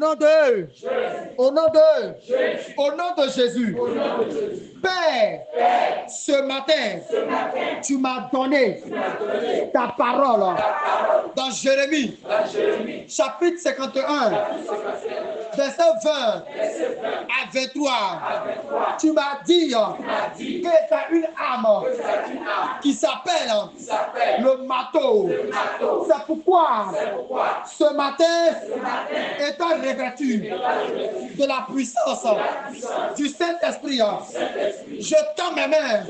nom de, au nom de, au nom de Jésus. Père, ce matin, tu m'as donné ta parole dans Jérémie, chapitre 51, verset 20 à 23. Tu m'as dit que tu as une âme qui s'appelle le marteau. C'est pourquoi ce matin, étant revêtu de la puissance du Saint-Esprit, je tends mes mains,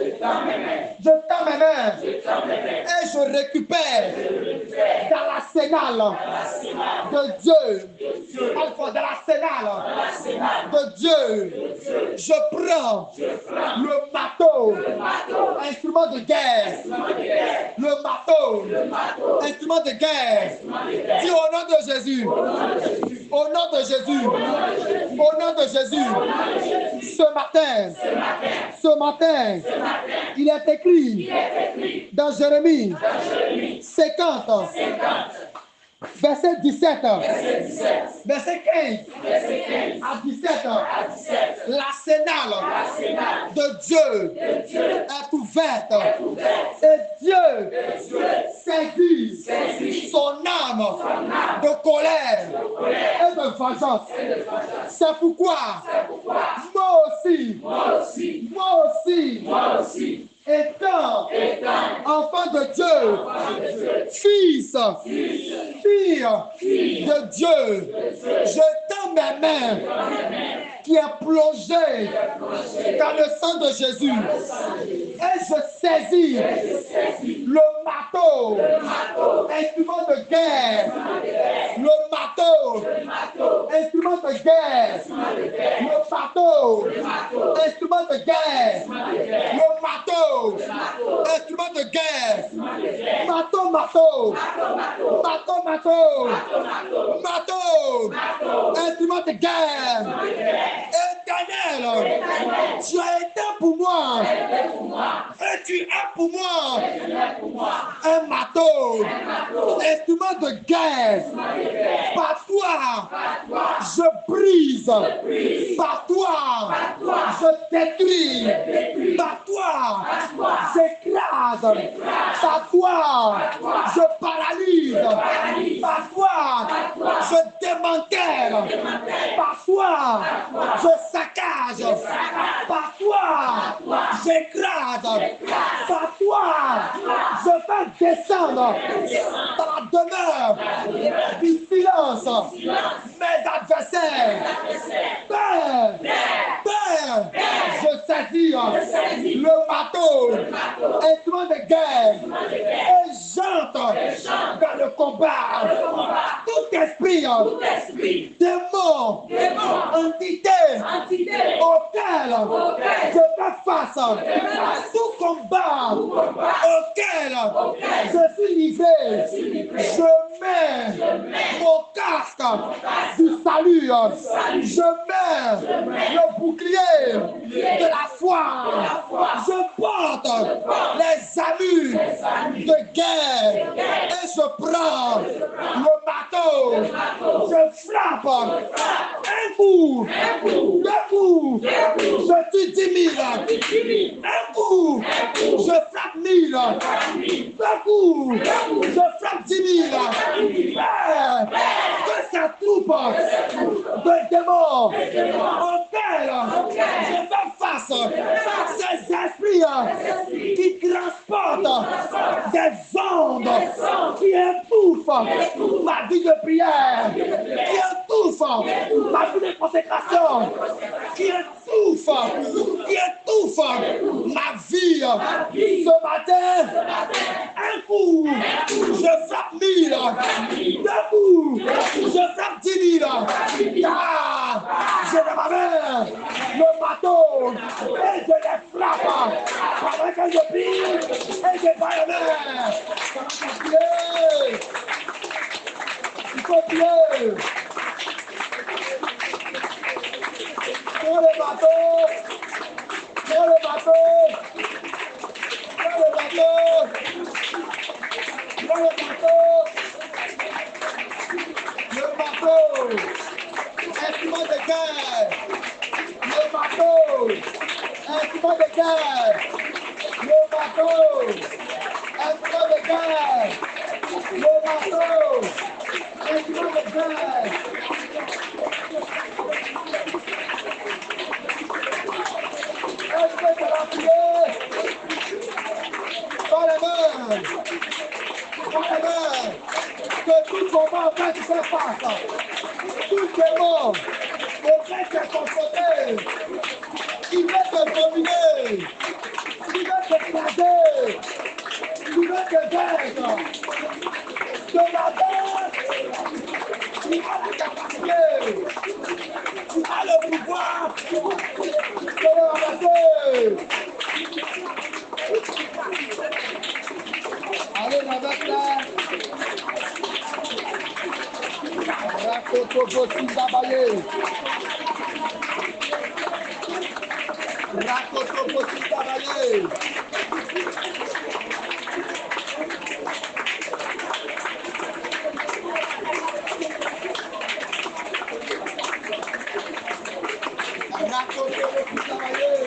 et je récupère dans l'arsenal de Dieu, dans l'arsenal de Dieu, je prends le marteau, instrument de guerre, le marteau, instrument de guerre. Dis au nom de Jésus, au nom de Jésus, au nom de Jésus. Ce matin, il est écrit dans Jérémie 50, verset 17, verset 15 à 17, l'arsenal de Dieu est ouverte et Dieu saisit son âme de colère et de vengeance. C'est pourquoi moi aussi, étant enfant de Dieu, fils, fille de Dieu, je tends mes mains qui est plongé dans le sang de Jésus et je saisis le marteau, instrument de guerre, le marteau, instrument de guerre, le marteau, instrument de guerre, le marteau, instrument de guerre, marteau, instrument de guerre. Éternel, tu as été pour moi et tu es pour moi un marteau, instrument de guerre. Par toi, je brise, par toi, je détruis, par toi, j'écrase, par toi, je paralyse, par toi, je démantèle, par toi, je saccage, par toi, j'écrase, par toi, je fais descendre dans la demeure du silence mes adversaires. Père, je saisis le marteau, instrument de guerre, et j'entre dans le combat. Tout esprit, démon, entité, auquel je fais face, tout combat auquel je suis livré, je mets mon casque du salut, je mets le bouclier de la foi, je porte les armures de guerre et je prends le marteau, je frappe un coup, deux coups, je tue 10 000, un coup, je frappe 1000, deux coups, je frappe 10 000. Que sa troupe de démons auxquels je fais face, ces esprits qui transportent des ondes, qui étouffent ma vie de prière, qui étouffent ma vie de consécration, qui étouffent ma vie. Ce matin, un coup, je frappe 1000, deux coups, je frappe 10 000, car j'ai dans ma main le marteau et je les frappe pendant que je prie et je bats la main. Il faut prier. Prends le bateau, prends le bateau, prends le bateau, prends le bateau, le bateau, instrument de guerre, le bateau, instrument de guerre, le bateau, instrument de guerre. Est-ce que tu vas prier? Dans les mains, que tout combat en fait se passe, tout démon, auquel tu es confronté, il va te dominer, il va te placer, il va te vaincre. De la terre, il a la capacité, il a le pouvoir de le ramasser. Allez, la bête là. Rakoto Botinda Baye. Rakoto Botinda Baye. Rakoto Botinda Baye.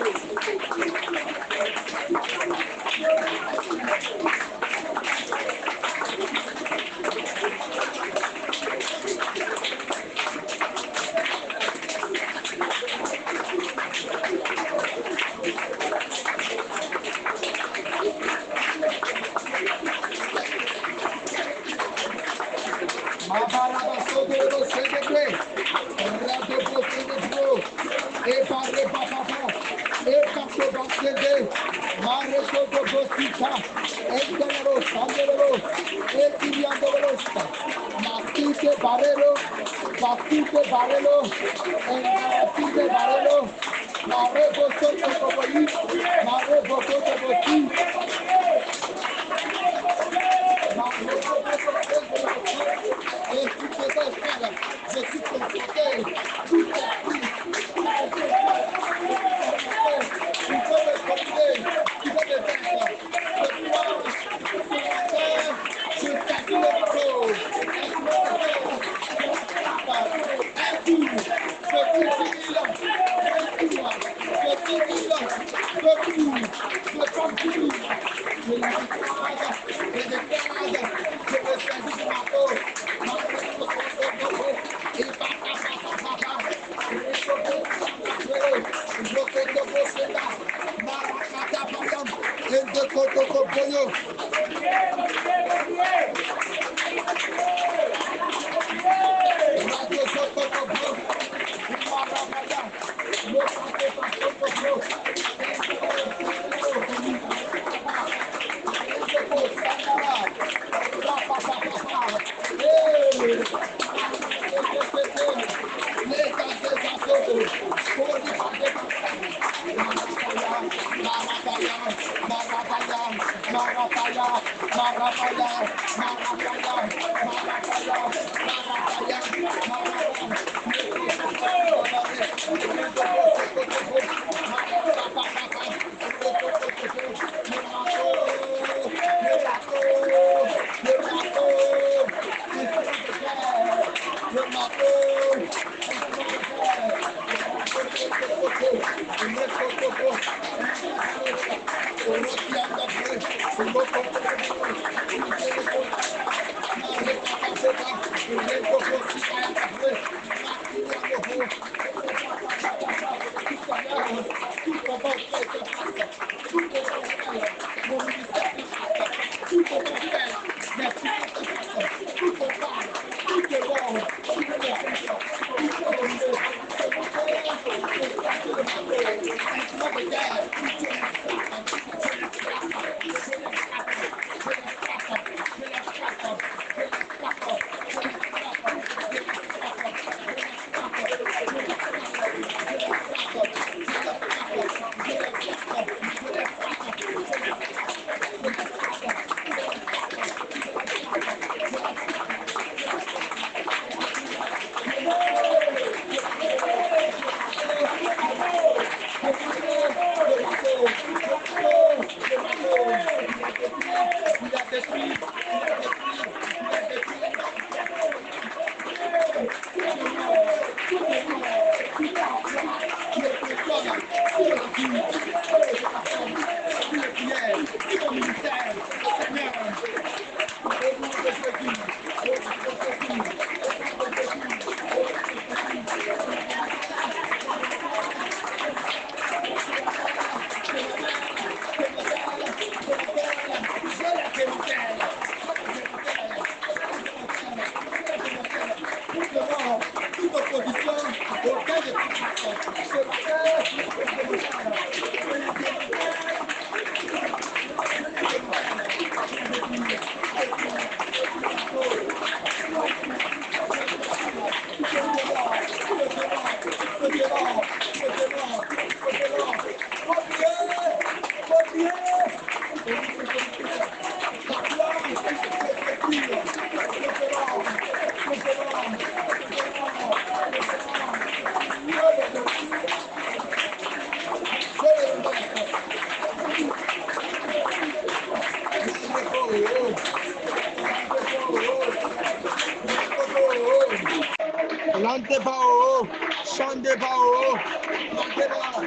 Bao, Shande Bao, Mandeba,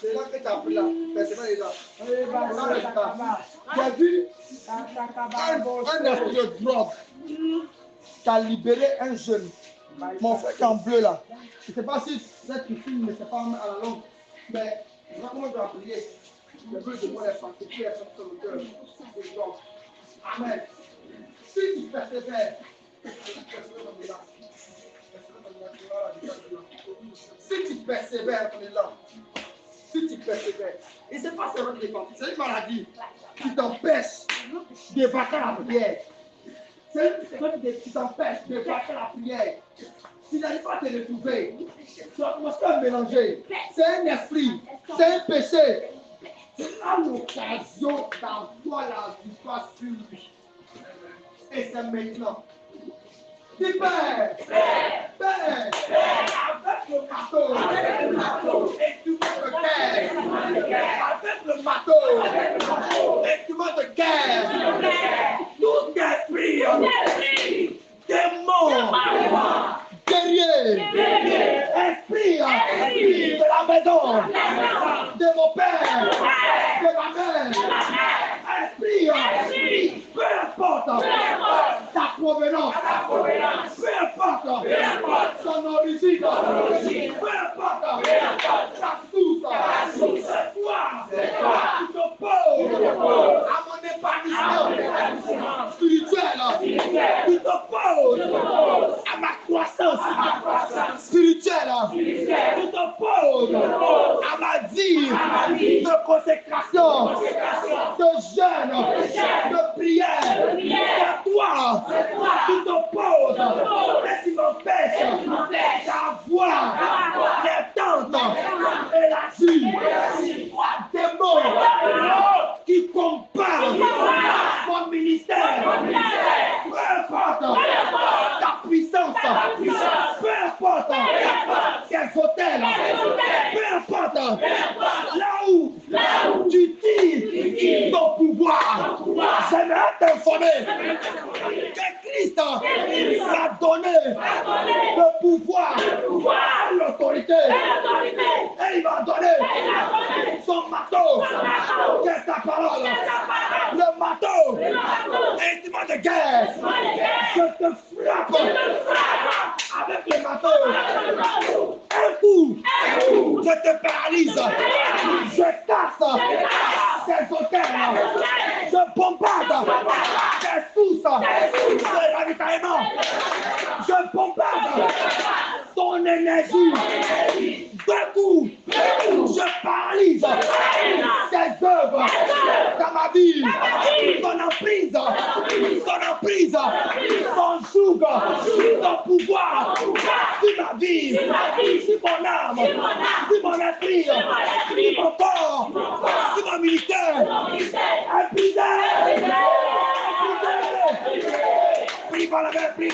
C'est là que tu as pris là. Personne est là. J'ai vu un esprit de drogue qui a libéré un jeune. Mon frère qui est en bleu là. Je ne sais pas si c'est qui filme, mais c'est pas à la longue. Mais je sais pas comment je dois prier. Le bleu de moi est sanctifié, est sur le cœur. Amen. Si tu persévères, si tu persévères, on est là. Si tu persévères, et c'est pas seulement des défense, c'est une maladie qui t'empêche de vaquer la prière. C'est une qui t'empêche de vaquer la prière. Tu n'arrives pas à te retrouver. Tu as commencé à mélanger. C'est un esprit, c'est un péché. Tu as l'occasion d'avoir la victoire sur lui. Et c'est maintenant. Dis Père, Père, avec le marteau, et tu m'as de guerre, avec le marteau, et tu m'as de guerre, tout esprit, démon, guerrier, esprit de la maison, de mon père, de ma mère, esprit, peu importe ta provenance, peu importe son origine, peu importe sa source, c'est toi qui t'opposes à mon épanouissement spirituel, qui t'oppose à ma croissance spirituelle, qui t'oppose à ma vie de consécration, de jeûne, de prière. C'est toi qui t'oppose et qui m'empêche d'avoir l'attente et la vie. Démon qui combat mon ministère, peu importe ta puissance, peu importe tes hôtels, peu importe là où tu tires ton pouvoir, j'aimerais t'informer que Christ m'a donné le pouvoir, l'autorité, et il m'a donné son marteau, qui est sa parole, le marteau, instrument de guerre. Je te frappe avec le marteau. Un coup, je te paralyse, je casse tes hôtels, je bombarde tes sources de ravitaillement, je bombarde ton énergie. D'un coup, je paralyse tes œuvres dans ma vie, ton emprise, ton joug, ton pouvoir sur ma vie, sur mon âme, sur mon esprit, sur mon corps, sur mon ministère. Épuisé! Prie par la main, prie.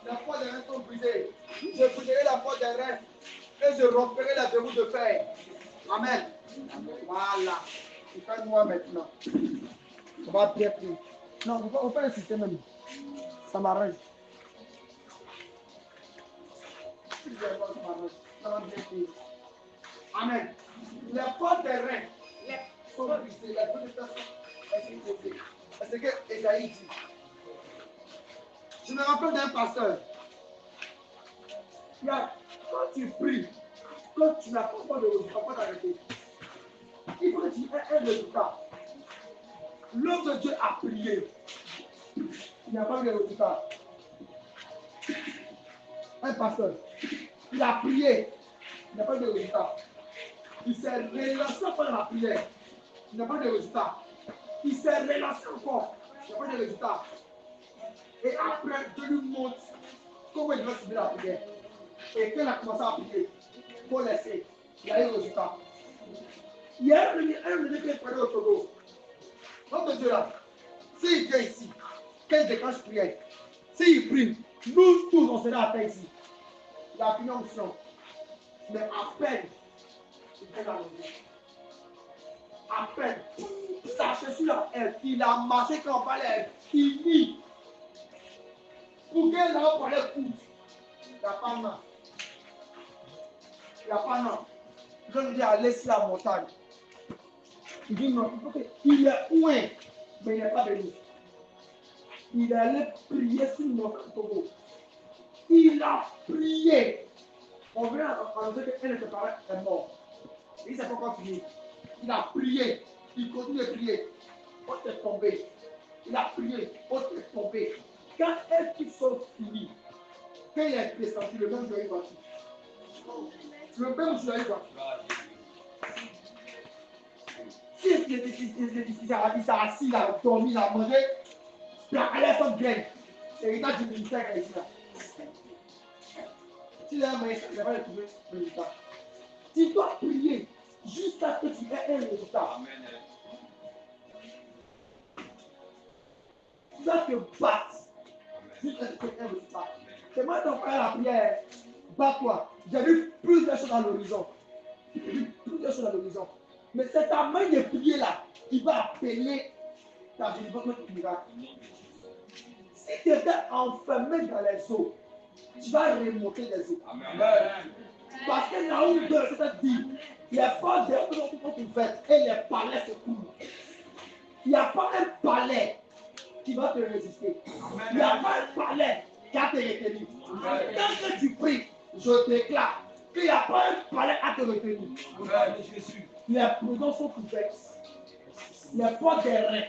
Les portes des reins sont brisées. Je briserai la porte des reins et je romperai la verrou de fer. Amen. Voilà. C'est pas moi maintenant. On va bien prier. Non, on fait un système même. Ça m'arrange. Ça va bien prier. Amen. Les portes des reins sont brisées. Les portes des reins sont brisées. C'est ce que Esaïe dit. Je me rappelle d'un pasteur. Quand tu pries, quand tu n'as pas de résultat, pas d'arrêter. Il faut que tu aies un résultat. L'homme de Dieu a prié. Il n'y a pas eu de résultat. Un pasteur, il a prié. Il n'y a pas eu de résultat. Il s'est relancé pendant la prière. Il n'y a pas eu de résultat. Il s'est relancé encore. Il n'y a pas eu de résultat. Et après, Dieu lui montre comment il doit subir la prière. Et quand il a commencé à prier, il faut laisser. Il y a eu le résultat. Il y a un ministre qui est prêt au Togo. L'homme de Dieu là, s'il vient ici, quand il déclenche prière, s'il prie, nous tous on sera à terre ici. Il a fini en mission. Mais à peine, il fait la lever. À peine, sa chaussure là, il a marché quand on parlait, il fini. Pour qu'elle là, on parlait court. Il n'y a pas de main. Il n'y a pas de main. Je lui dis, allez sur la montagne. Il dit non, il est loin, mais il n'est pas venu. Il est allé prier sur le montagne Togo. Il a prié. On vient en dire qu'un de ses parents est mort. Il ne s'est pas encore fini. Il a prié. Il continue de prier. On s'est tombé. Il a prié. On s'est tombé. Quand est-ce qu'ils sont finis? Quand il est descendu, le même jour, il va tout. Le même jour, il va tout. Si il s'est assis, il a dormi, il a mangé, il a allé son bien. C'est l'état du ministère qui est ici là. S'il a un moyen, il n'a pas trouvé le résultat. Tu dois prier jusqu'à ce que tu aies un résultat. Tu dois te battre jusqu'à ce que tu aies un résultat. C'est moi qui fais la prière. Bats-toi. J'ai vu plusieurs choses à l'horizon. J'ai vu plusieurs choses à l'horizon. Mais c'est ta main de prier là qui va appeler ta délivrance miracle. Si tu étais enfermé dans les eaux, tu vas remonter les eaux. Amen. Parce que là où Dieu s'est dit, les forces des eaux sont ouvertes et les palais se coulent. Il n'y a pas un palais qui va te résister. Il n'y a pas un palais qui va te retenir. Quand tu pries, je déclare qu'il n'y a pas un palais à te retenir. Les prisons sont ouvertes. Les portes des reins,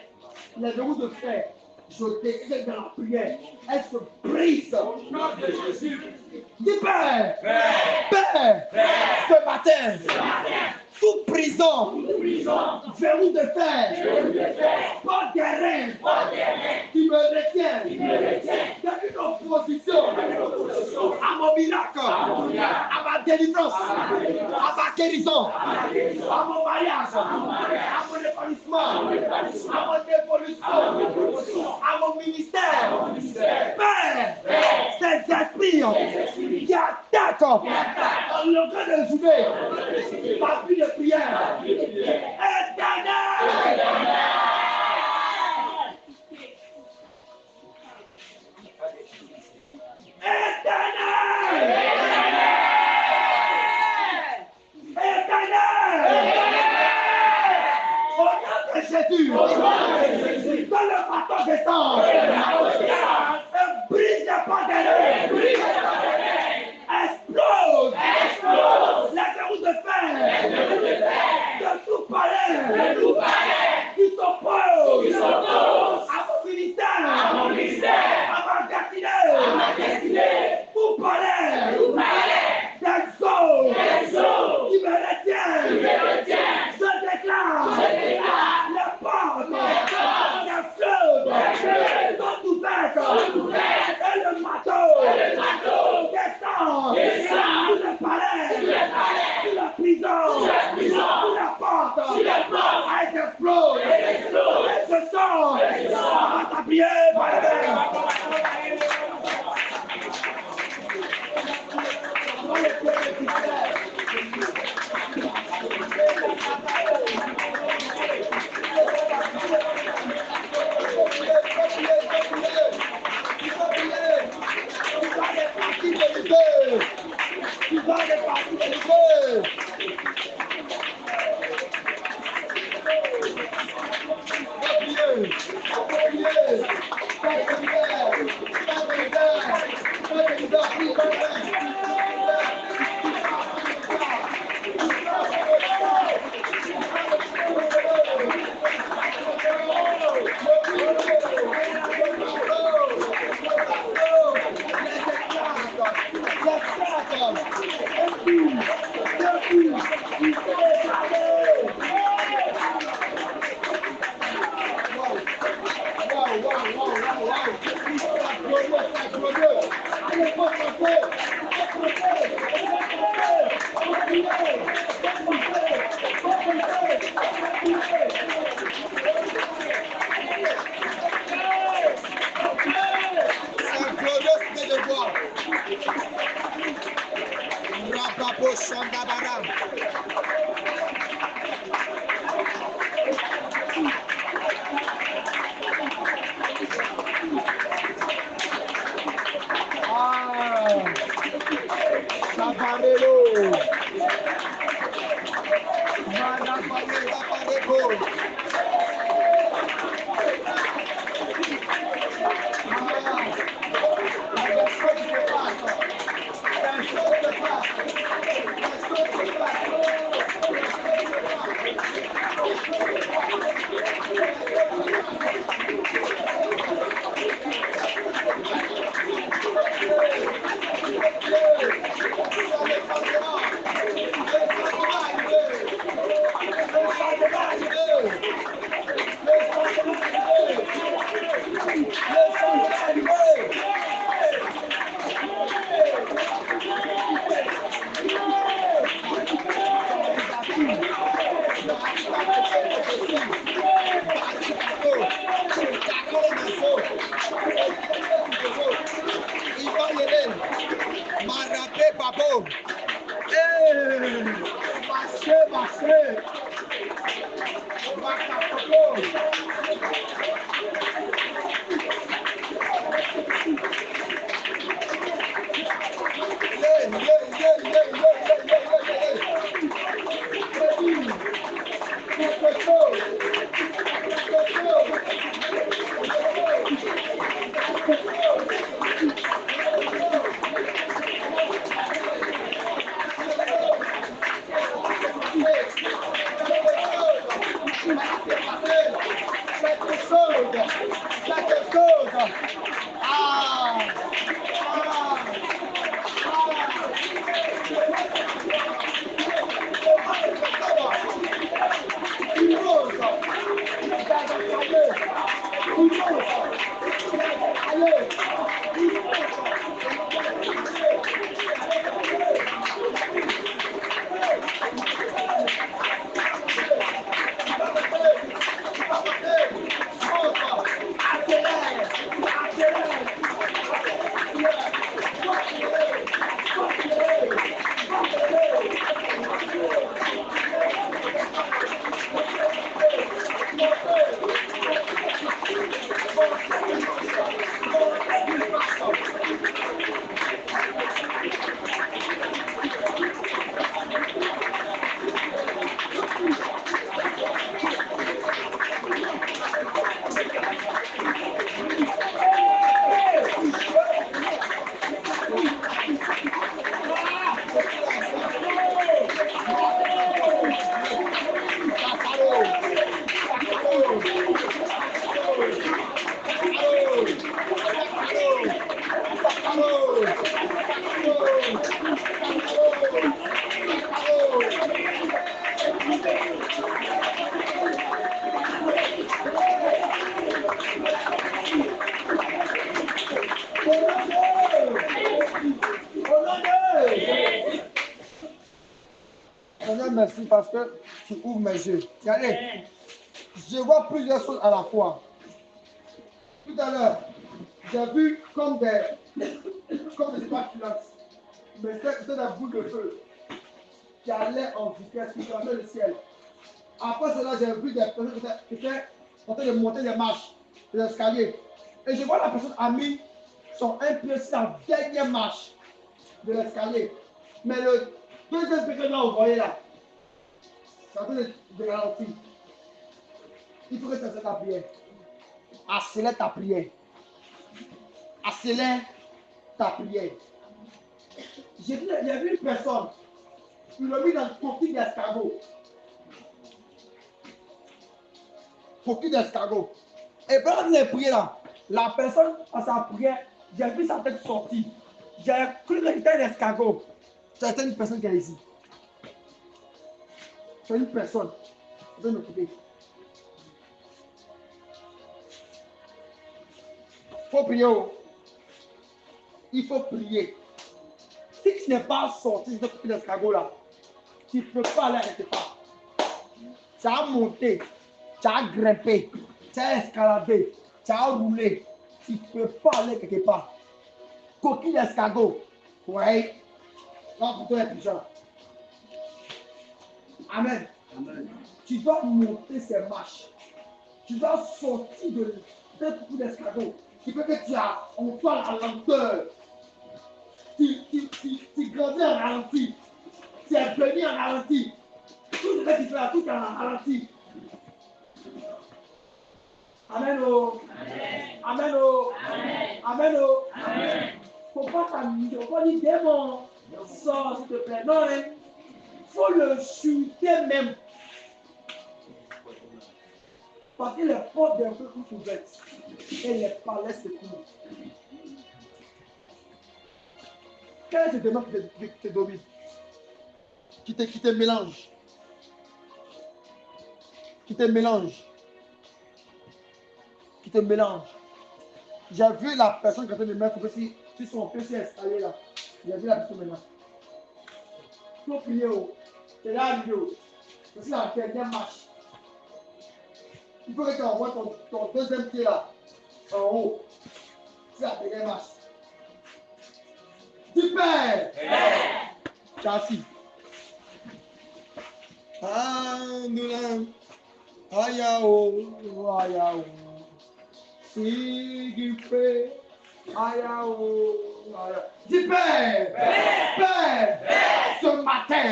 les verrous de fer, je déclare dans la prière, elles se brisent. Au nom de Jésus. Dis Père, Père, ce matin, toute prison, verrou de fer, porte des reins, qui me retient, dans une opposition à mon miracle, à ma délivrance, à ma guérison, à mon mariage, à mon épanouissement, à mon évolution, à mon ministère. Père, ces esprits qui attaquent le cœur de Judée, par plus de prière, éternel. Jésus, dans le bâton descend, et brise les portes des reins, explose les verrous de fer de tout palais qui s'oppose à mon ministère, à ma destinée, tout palais des eaux qui me retiennent. Je déclare les portes des fleuves sont ouvertes et le bateau descend sur le palais, sur la prison, sur la porte, elle explose, elle se sort, on va t'appuyer par les mains. Seigneur, merci parce que tu ouvres mes yeux. Regardez, je vois plusieurs choses à la fois. Tout à l'heure, j'ai vu comme des spatulas, mais c'était des boules de feu qui allaient en vitesse, qui traversaient le ciel. Après cela, j'ai vu des personnes qui étaient en train de monter les marches, les escaliers. Et je vois la personne a mis son un pied sur la dernière marche de l'escalier. Mais le deuxième pied que vous voyez là, c'est en train de ralentir. Il faut que tu fasses ta prière. Accélère ta prière. accélère ta prière. J'ai vu une personne, il l'a mis dans le coquille d'escargot. Coquille d'escargot. Et pendant qu'il a prié là, la personne, à sa prière, j'ai vu sa tête sortir. J'ai cru que c'était un escargot. C'était une personne qui est ici. C'est une personne. De notre côté. Il faut prier. Il faut prier. Si tu n'es pas sorti de ce l'escargot là, tu ne peux pas aller quelque part. Tu as monté, tu as grimpé, tu as escaladé, tu as roulé. Tu ne peux pas aller quelque part. Coquille d'escargot. Oui. Là, pour toi, est puissant. Amen. Amen. Tu dois monter ces marches. Tu dois sortir de coquille d'escargot. Qui fait que tu as, on parle à lenteur. Tu grandis en ralenti. Tu es béni en ralenti. Tout ce que tu fais là, tout est en ralenti. Amen. Oh. Amen. Oh. Amen. Oh. Amen. Faut pas t'amuser. Faut pas dire démon. Sors, s'il te plaît. Non, il faut le chuter même. Parce que les portes des feux sont ouvertes. Et les palais se couvrent. Quel est ce démon qui te domine? Qui te mélange? Qui te mélange? Qui te mélange? J'ai vu la personne qui est en train de mettre sur son PC escalier là. J'ai vu la personne maintenant. Il faut prier. C'est là la vidéo. C'est la dernière marche. Il faut que tu envoies ton deuxième pied là. En haut. C'est la dernière marche. Super! Tu es assis. Ayao. Sigifé. Ayao. Dis Père, Père, ce matin,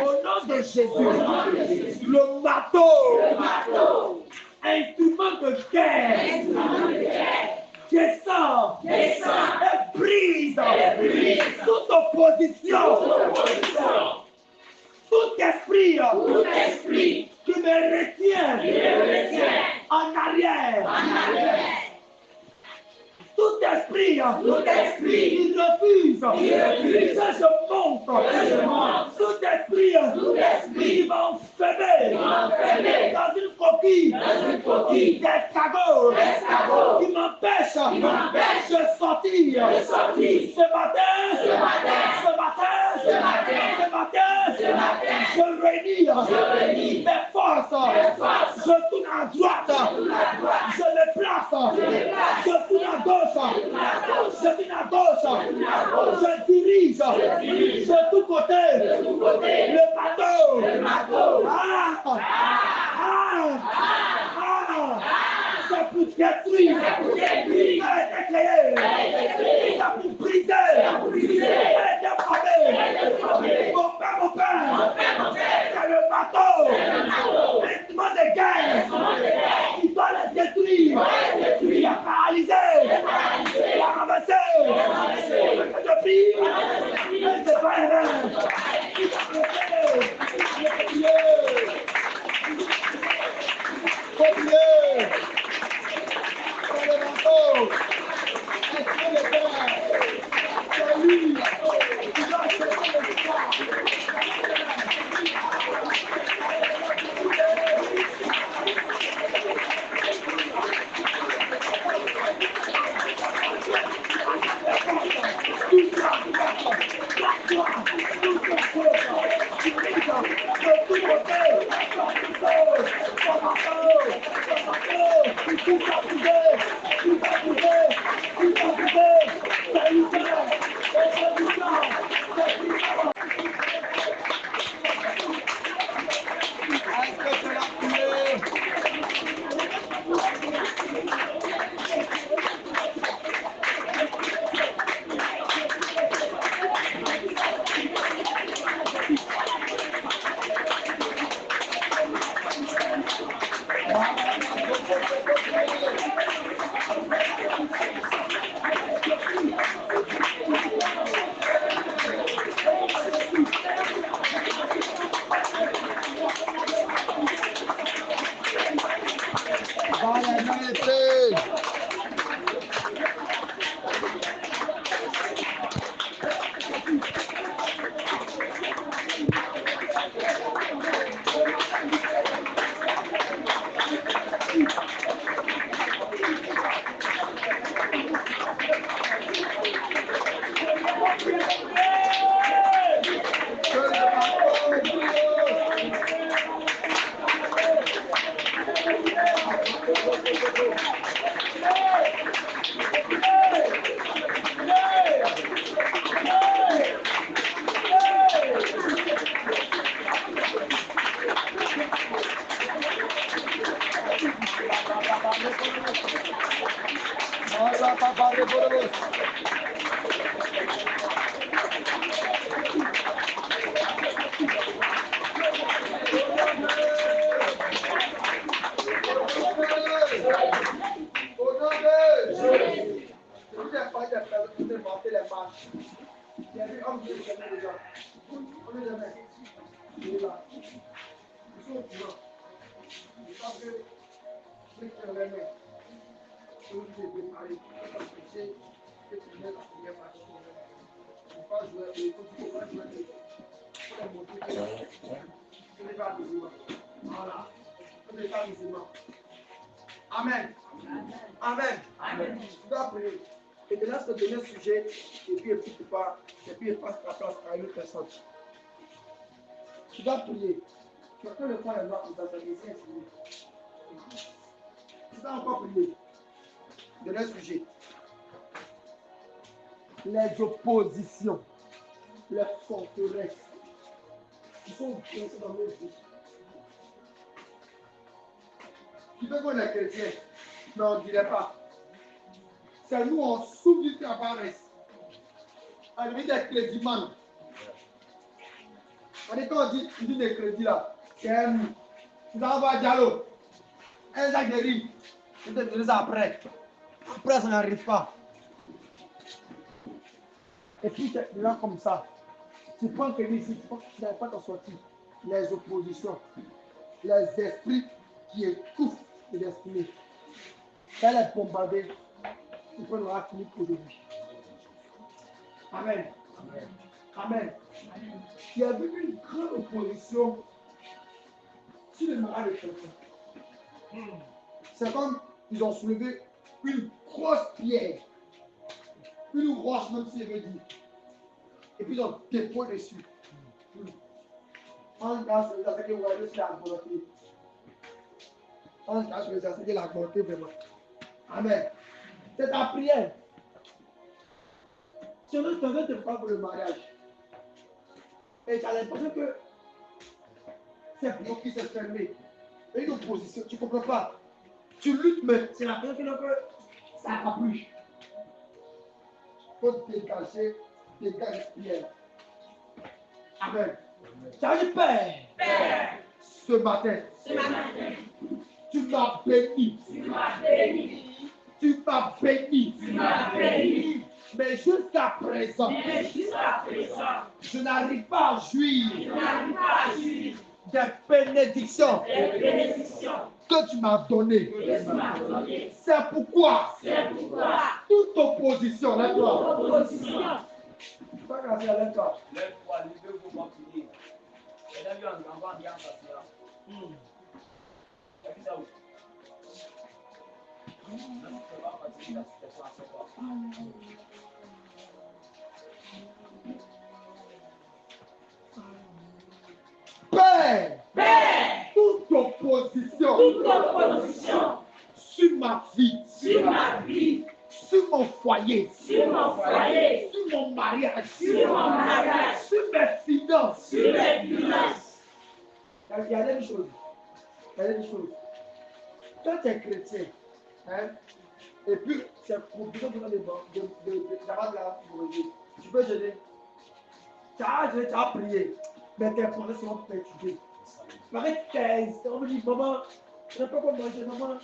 au nom de Jésus, le marteau, instrument de guerre, descend et brise toute opposition, tout esprit qui me retient en arrière. Tout esprit qui refuse que je monte. Tout esprit qui m'enferme dans une coquille d'escargot qui m'empêche de sortir. Ce matin, je réunis mes forces. Je tourne à droite. Je les place. Je tourne à gauche. Je dirige de tous côtés le bateau. C'est pour détruire. Elle est créée. C'est pour briser. Elle est déformée. Mon père. C'est le bateau. L'instrument de guerre. Il doit les détruire. Il a paralysé. Il a ramassé. Je prie. C'est pas erreur. Il a arrêté. Faut prier. C'est le bateau. C'est le père. C'est lui. Il doit chercher le Amen. Amen. Amen. Tu dois prier. Et de là, je te donne un sujet, et puis tu pas, et puis il passe ta place à une autre personne. Tu dois prier. Tu vas le faire dans ta maison. Tu dois encore prier. De un sujet. Les oppositions, les forteresses, qui sont placées dans nos vies. Tu veux qu'on est chrétien, mais on ne dirait pas. C'est nous, on souffre du travail. On dit des crédits, man. On dit quand on dit des crédits là, c'est un. Tu vas avoir Diallo. Un sac de riz. Tu te donnes ça après. Après, ça n'arrive pas. Et puis, des gens comme ça. Tu prends que ici, tu n'arrives pas t'en sortir. Les oppositions, les esprits qui étouffent les destinées. Elle est bombardée. Il faut nous finir aujourd'hui. Amen. Amen. Amen. Il y avait une grande opposition sur le mariage de quelqu'un. C'est comme ils ont soulevé une grosse pierre, une roche, même si je veux dire. Et puis ils ont déposé dessus. En cas, c'est ça que vous voyez, c'est la volonté. En cas, c'est ça, c'est la volonté vraiment. Amen. C'est ta prière. Si on te parle pour le mariage, et tu as l'impression que c'est pour qui s'est fermé. Et une opposition, tu ne comprends pas. Tu luttes, mais c'est la personne que ça n'a pas plu. Il faut te dégager prière. Amen. Tu as dit, Père, ce matin, tu m'as béni. Tu m'as béni. Mais jusqu'à présent, je n'arrive pas à jouir des bénédictions que tu m'as données. C'est pourquoi toute opposition, lève-toi. Pas grâce à lève-toi. Lève-toi, levez-vous, on va prier. Et là, on va bien passer là. Père, toute opposition sur ma vie, sur mon foyer, sur mon mariage, sur mes finances. Il y a des choses. Quand tu es chrétien, hein, et puis c'est pour besoin de la tu peux gêner. Tu as prié, mais tes pensées seront perturbées. Pareil, on me dit, maman, je n'ai pas quoi manger, maman,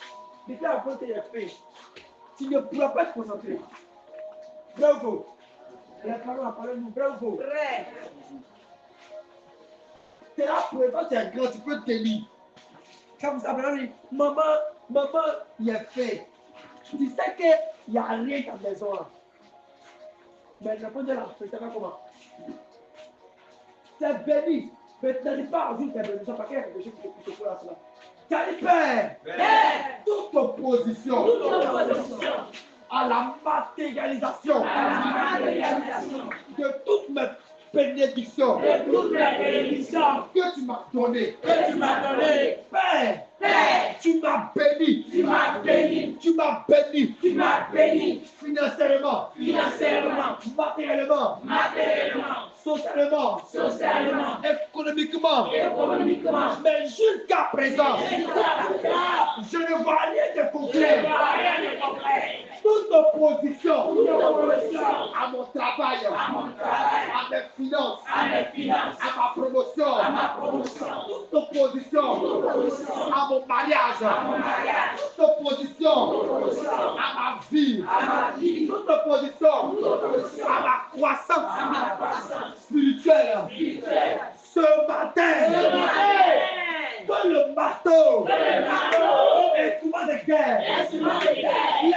depuis la fois que tu as fait, tu ne pourras pas te concentrer. Vrai ou faux? La parole nous, vrai ou faux? Vrai. Tu es là pour quand tu es grand, tu peux te lire. Quand vous appelez, maman, il est fait. Tu sais qu'il n'y a rien dans la maison là. Mais le point de la fête, c'est pas comment. C'est béni. Mais tu n'arrives pas à vivre tes bénédictions parce qu'il y a des choses qui te font à cela. Tu as dit, Père, toute opposition à la matérialisation de toutes mes bénédictions que tu m'as données. Père, tu m'as béni. Tu m'as béni. Financièrement. Matériellement. Socialement. économiquement. Mais jusqu'à présent, je ne vois rien de concret. Toute opposition à mon travail, à mes finances, à ma promotion, toute opposition à mon mariage, toute opposition à ma vie, toute opposition à ma croissance spirituelle. Ce matin, que le marteau instrument de guerre, les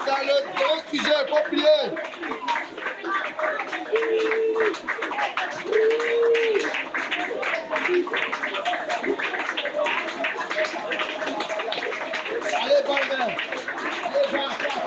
dans le grand sujet compliqué. Allez, Barbara. Allez, Barbara.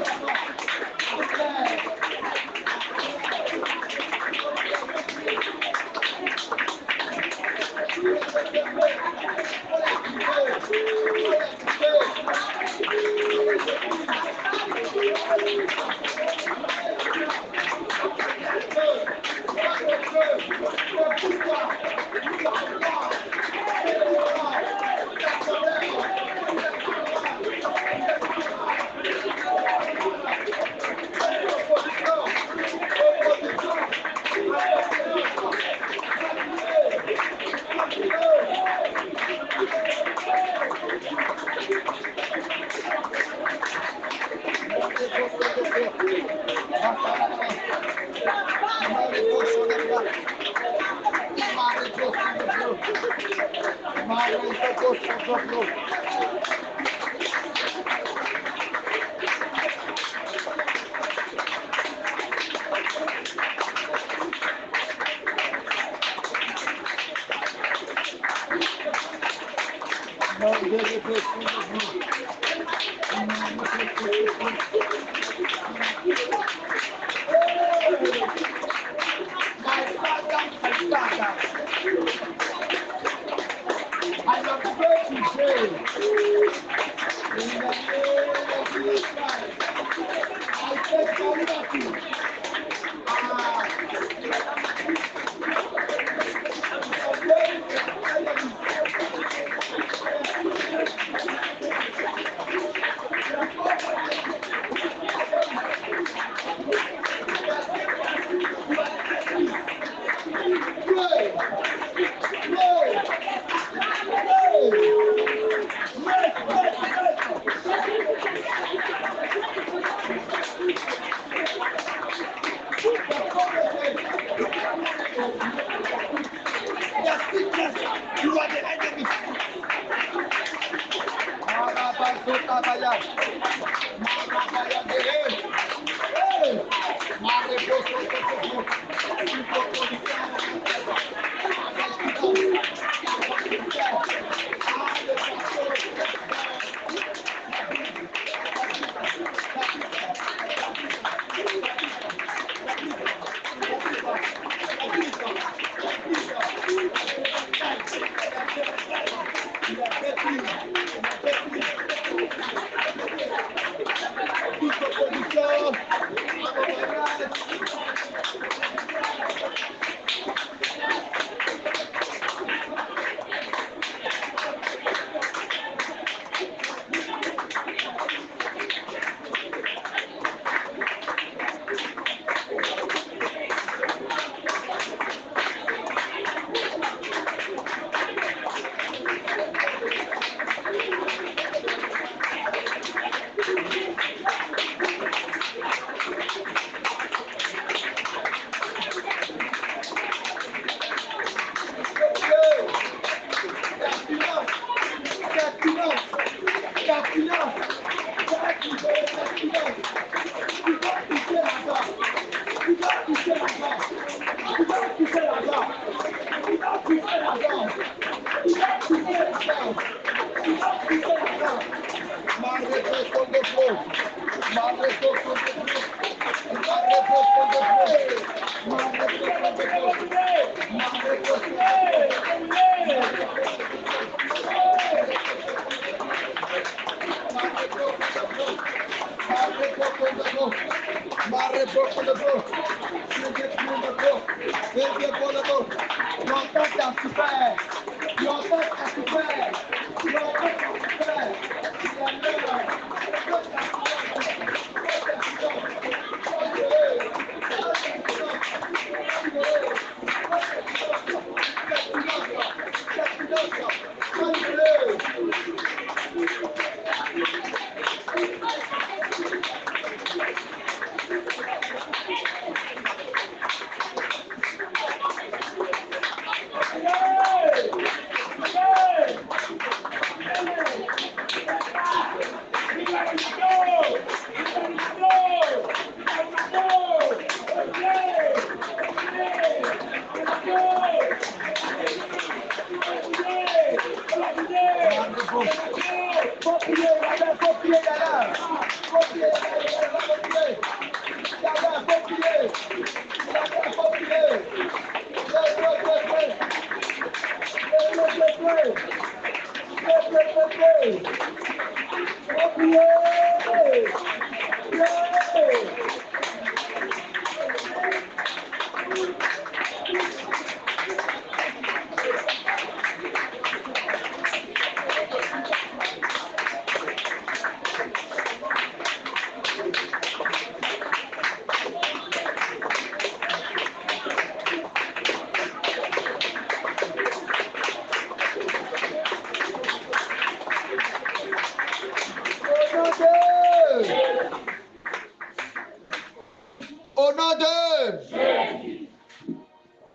Au nom de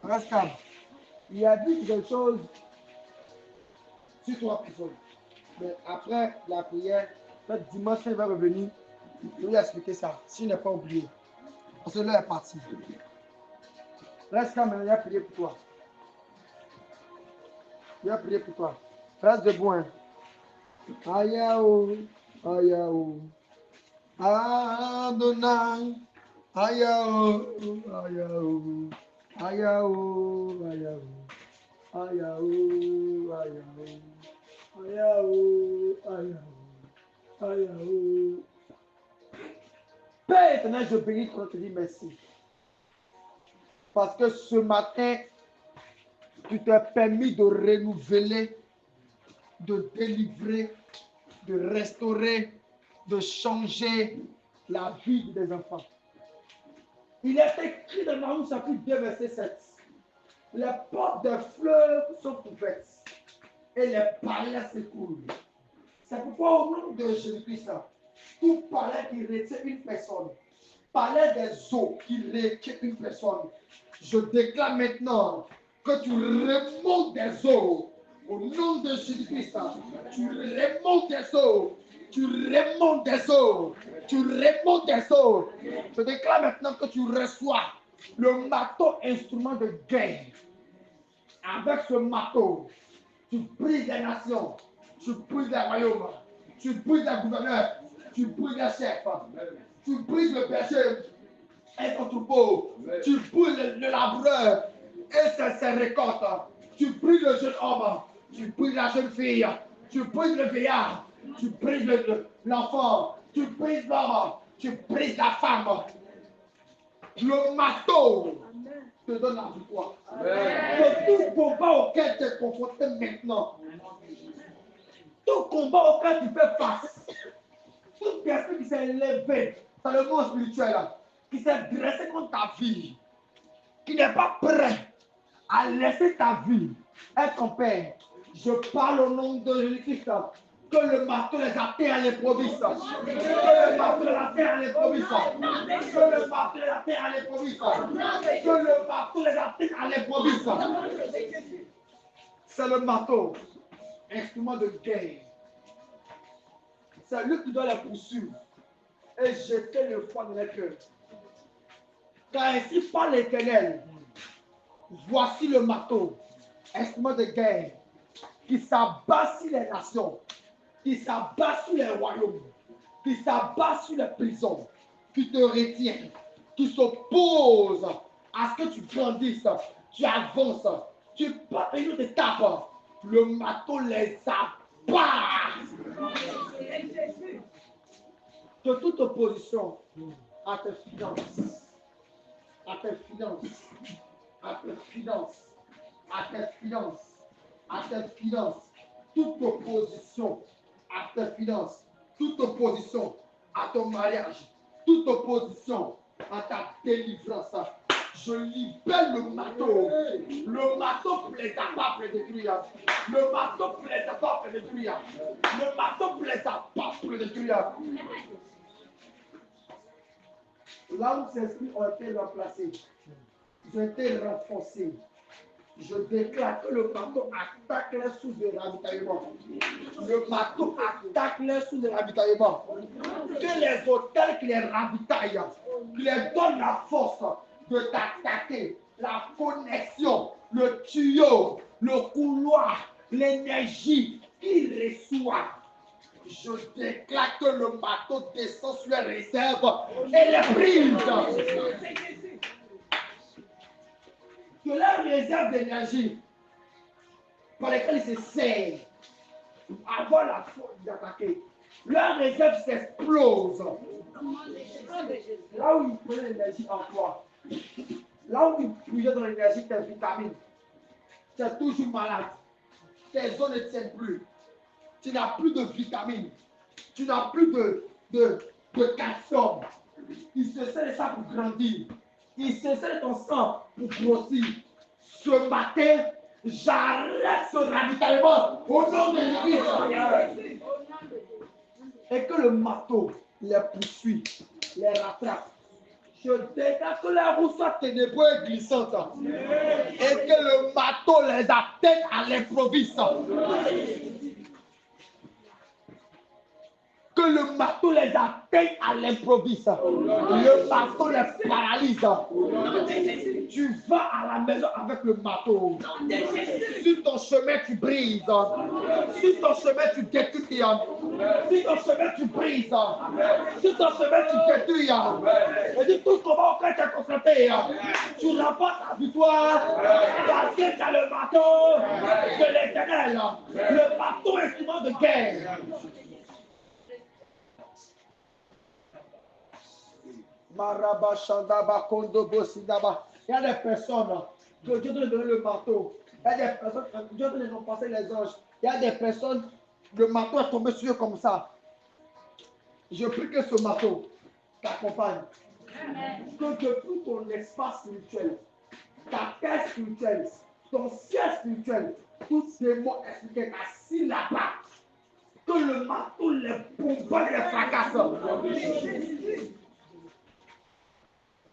reste calme. Il a dit quelque chose sur toi, personne. Mais après la prière, peut-être dimanche, il va revenir. Je vais lui expliquer ça, s'il n'est pas oublié. Parce que là, il est parti. Reste calme, il a prié pour toi. Il a prié pour toi. Reste debout. Hein. Ayaou, Ayaou, Adonai, Ayaou, Ayaou, Ayaou, Ayaou, Ayaou, Ayaou, Ayaou, Ayaou, Ayaou. Père éternel, je bénis ton nom, te dis merci. Parce que ce matin, tu t'es permis de renouveler, de délivrer, de restaurer, de changer la vie des enfants. Il est écrit dans Matthieu chapitre 2, verset 7. Les portes des fleuves sont ouvertes et les palais s'écoulent. C'est pourquoi au nom de Jésus-Christ, tout palais qui retient une personne, palais des eaux qui retient une personne, je déclare maintenant que tu remontes des eaux au nom de Jésus-Christ. Tu remontes des eaux. Tu remontes des eaux. Tu remontes des eaux. Je déclare maintenant que tu reçois le marteau instrument de guerre. Avec ce marteau, tu brises les nations. Tu brises les royaumes. Tu brises les gouverneurs. Tu brises les chefs. Tu brises le berger et son troupeau. Tu brises le laboureur et ses récoltes. Tu brises le jeune homme. Tu brises la jeune fille. Tu brises le vieillard. Tu brises l'enfant. Tu brises l'homme. Tu brises la femme. Le marteau te donne la victoire. Que tout combat auquel tu es confronté maintenant, tout combat auquel tu fais face, toute personne qui s'est élevée dans le monde spirituel, qui s'est dressée contre ta vie, qui n'est pas prêt à laisser ta vie être en paix, je parle au nom de Jésus-Christ. Que le marteau les atteigne à l'improviste. Que le marteau les atteigne à l'improviste. Que le marteau les atteigne à l'improviste. Que le marteau les atteigne à l'improviste. C'est le marteau, instrument de guerre. C'est lui qui doit les poursuivre et jeter le froid dans les cœurs. Car ainsi parle l'Éternel. Voici le marteau, instrument de guerre, qui s'abat sur les nations, qui s'abat sur les royaumes, qui s'abat sur les prisons, qui te retient, qui s'oppose à ce que tu grandisses. tu avances, tu passes à une autre étape. Le marteau les abat. De toute opposition à tes finances, à tes finances, à tes finances, à tes finances, à tes finances, toute opposition à tes finances, toute opposition à ton mariage, toute opposition à ta délivrance. Je libère le marteau. Le marteau plaît à pas pour détruire. Le marteau plaît à pas pour détruire. Le marteau plaît à pas pour détruire. Là où ces esprits ont été remplacés, ils ont été renforcés. Je déclare que le marteau attaque les sources de ravitaillement. Le marteau attaque les sources de ravitaillement. Que les hôtels qui les ravitaillent, qui les donnent la force de t'attaquer, la connexion, le tuyau, le couloir, l'énergie qu'ils reçoivent. Je déclare que le marteau descend sur les réserves et les brise. Que leurs réserves d'énergie par lesquelles ils se servent avant la force d'attaquer, leurs réserves s'explosent. Là où ils prenaient l'énergie en toi, là où ils puisaient dans l'énergie, tes vitamines, tu es toujours malade. Tes os ne tiennent plus. Tu n'as plus de vitamines. Tu n'as plus de calcium. Il se sert de ça pour grandir. Il se sert de ton sang pour grossir. Ce matin, j'arrête ce ravitaillement au nom de Jésus. Et que le marteau les poursuit, les rattrape. Je déclare que la roue soit ténébreuse et glissante. Et que le marteau les atteigne à l'improviste. Que le marteau les atteigne à l'improviste. Le marteau les paralyse. Tu vas à la maison avec le marteau. Sur ton chemin, tu brises. Sur ton chemin, tu détruis. Sur ton chemin, tu brises. Sur ton chemin, tu détruis. Et de tout comment on t'a confronté, tu remportes la victoire parce que tu as le marteau de l'Éternel. Le marteau instrument de guerre. Il y a des personnes que Dieu doit donner le marteau. Il y a des personnes que Dieu doit nous passer les anges. Il y a des personnes, le marteau est tombé sur eux comme ça. Je prie que ce marteau t'accompagne. Que depuis ton espace spirituel, ta terre spirituelle, ton ciel spirituel, tous ces mots expliqués assis là-bas, que le marteau les bombarde et les fracasse.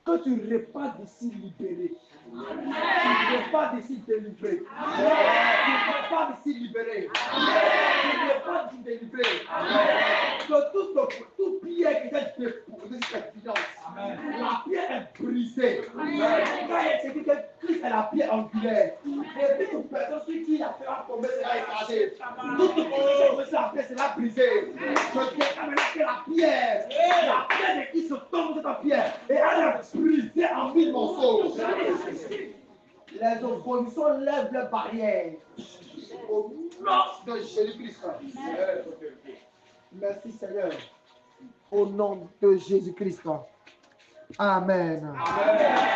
Que tu repars d'ici libéré. Tu repars d'ici délivré. Tu repars d'ici libéré. Tu repars d'ici délivré. Que tout pierre qui est déposé sur cette finance, la pierre est brisée. Quand il est que Christ est la pierre angulaire. Et puis toute personne sur qui la pierre tomber sera écrasée. Toute position sur la pierre sera brisée. Je déclare maintenant que la pierre de qui se tombe sur ta pierre et elle est brisée en mille morceaux. Les oppositions lèvent les barrières. Au nom de Jésus-Christ. Merci Seigneur. Au nom de Jésus-Christ. Amen. Amen.